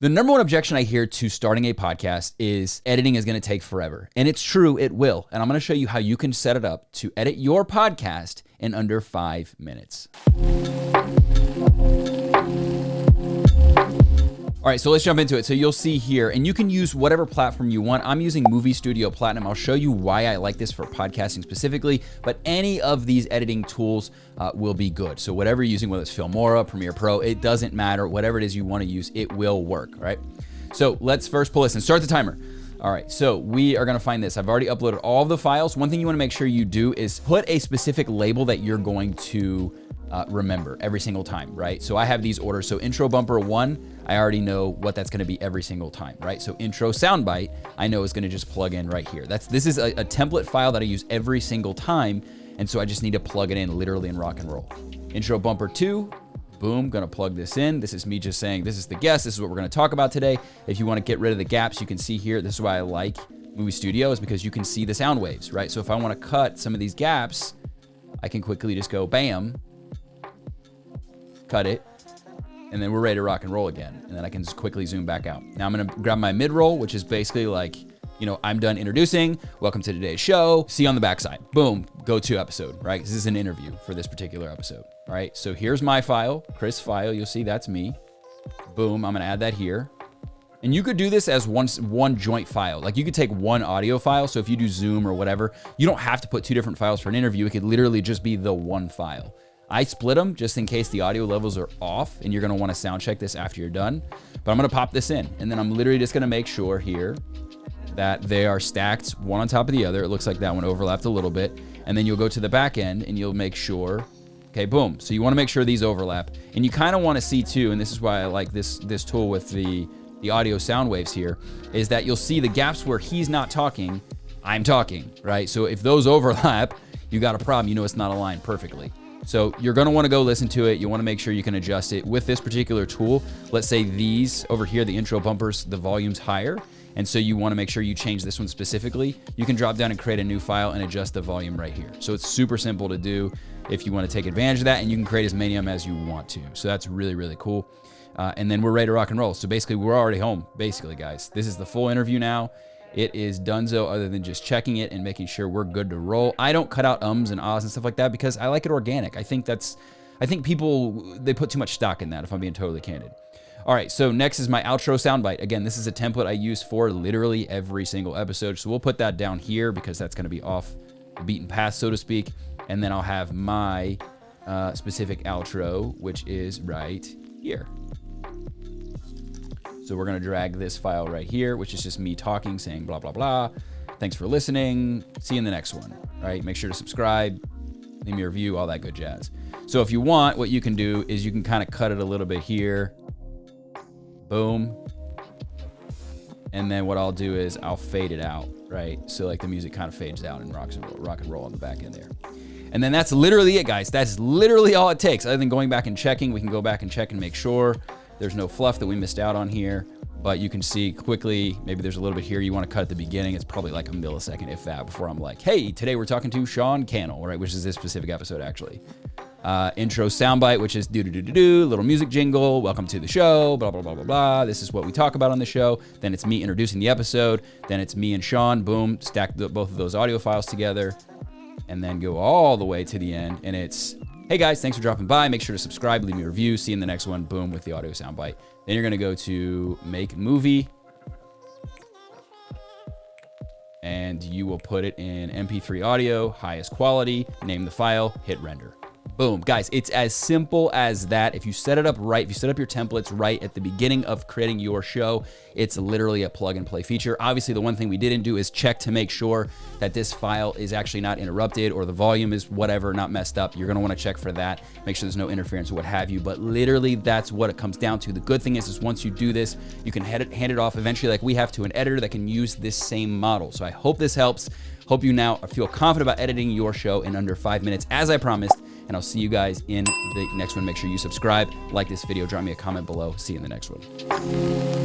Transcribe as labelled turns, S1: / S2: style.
S1: The number one objection I hear to starting a podcast is editing is going to take forever. And it's true, it will. And I'm going to show you how you can set it up to edit your podcast in under 5 minutes. All right, so let's jump into it. So you'll see here, and you can use whatever platform you want. I'm using Movie Studio Platinum. I'll show you why I like this for podcasting specifically, but any of these editing tools will be good. So whatever you're using, whether it's Filmora, Premiere Pro, it doesn't matter. Whatever it is you want to use, it will work, right? So let's first pull this and start the timer. All right, so we are gonna find this. I've already uploaded all of the files. One thing you wanna make sure you do is put a specific label that you're going to remember every single time, right? So I have these orders. So intro bumper 1, I already know what that's gonna be every single time, right? So intro soundbite, I know is gonna just plug in right here. This is a template file that I use every single time, and so I just need to plug it in literally in rock and roll. Intro bumper 2, boom, gonna plug this in. This is me just saying, this is the guest, this is what we're gonna talk about today. If you wanna get rid of the gaps, you can see here, this is why I like Movie Studio, is because you can see the sound waves, right? So if I wanna cut some of these gaps, I can quickly just go bam, cut it, and then we're ready to rock and roll again. And then I can just quickly zoom back out. Now I'm gonna grab my mid-roll, which is basically like, you know, I'm done introducing, welcome to today's show, see you on the backside. Boom, go to episode, right? This is an interview for this particular episode, right? So here's my file, Chris file, you'll see that's me. Boom, I'm gonna add that here. And you could do this as one joint file. Like you could take one audio file, so if you do Zoom or whatever, you don't have to put 2 different files for an interview, it could literally just be the one file. I split them just in case the audio levels are off and you're gonna wanna sound check this after you're done. But I'm gonna pop this in and then I'm literally just gonna make sure here that they are stacked one on top of the other. It looks like that one overlapped a little bit. And then you'll go to the back end and you'll make sure, okay, boom. So you wanna make sure these overlap. And you kinda wanna see too, and this is why I like this tool with the audio sound waves here, is that you'll see the gaps where he's not talking, I'm talking, right? So if those overlap, you got a problem, you know it's not aligned perfectly. So you're gonna wanna go listen to it. You wanna make sure you can adjust it. With this particular tool, let's say these over here, the intro bumpers, the volume's higher. And so you wanna make sure you change this one specifically. You can drop down and create a new file and adjust the volume right here. So it's super simple to do if you wanna take advantage of that, and you can create as many of them as you want to. So that's really, really cool. And then we're ready to rock and roll. So basically we're already home, basically guys. This is the full interview now. It is donezo other than just checking it and making sure we're good to roll. I don't cut out ums and ahs and stuff like that because I like it organic. I think people, they put too much stock in that, if I'm being totally candid. All right, so next is my outro soundbite. Again, this is a template I use for literally every single episode. So we'll put that down here because that's gonna be off the beaten path, so to speak. And then I'll have my specific outro, which is right here. So we're gonna drag this file right here, which is just me talking, saying blah, blah, blah. Thanks for listening. See you in the next one, right? Make sure to subscribe, leave me a review, all that good jazz. So if you want, what you can do is you can kind of cut it a little bit here. Boom. And then what I'll do is I'll fade it out, right? So like the music kind of fades out and rock and roll on the back end there. And then that's literally it, guys. That's literally all it takes. Other than going back and checking, we can go back and check and make sure there's no fluff that we missed out on here, but you can see quickly, maybe there's a little bit here you want to cut at the beginning. It's probably like a millisecond, if that, before I'm like, hey, today we're talking to Sean Cannell, right? Which is this specific episode, actually. Intro soundbite, which is do-do-do-do-do, little music jingle, welcome to the show, blah, blah, blah, blah, blah. This is what we talk about on the show. Then it's me introducing the episode. Then it's me and Sean, boom, stack both of those audio files together, and then go all the way to the end, and it's, hey guys, thanks for dropping by. Make sure to subscribe, leave me a review. See you in the next one. Boom, with the audio soundbite. Then you're gonna go to make movie, and you will put it in MP3 audio, highest quality, name the file, hit render. Boom, guys, it's as simple as that. If you set it up right, if you set up your templates right at the beginning of creating your show, it's literally a plug and play feature. Obviously, the one thing we didn't do is check to make sure that this file is actually not interrupted or the volume is whatever, not messed up. You're gonna wanna check for that. Make sure there's no interference or what have you, but literally that's what it comes down to. The good thing is once you do this, you can hand it off eventually like we have to an editor that can use this same model. So I hope this helps. Hope you now feel confident about editing your show in under 5 minutes, as I promised, and I'll see you guys in the next one. Make sure you subscribe, like this video, drop me a comment below. See you in the next one.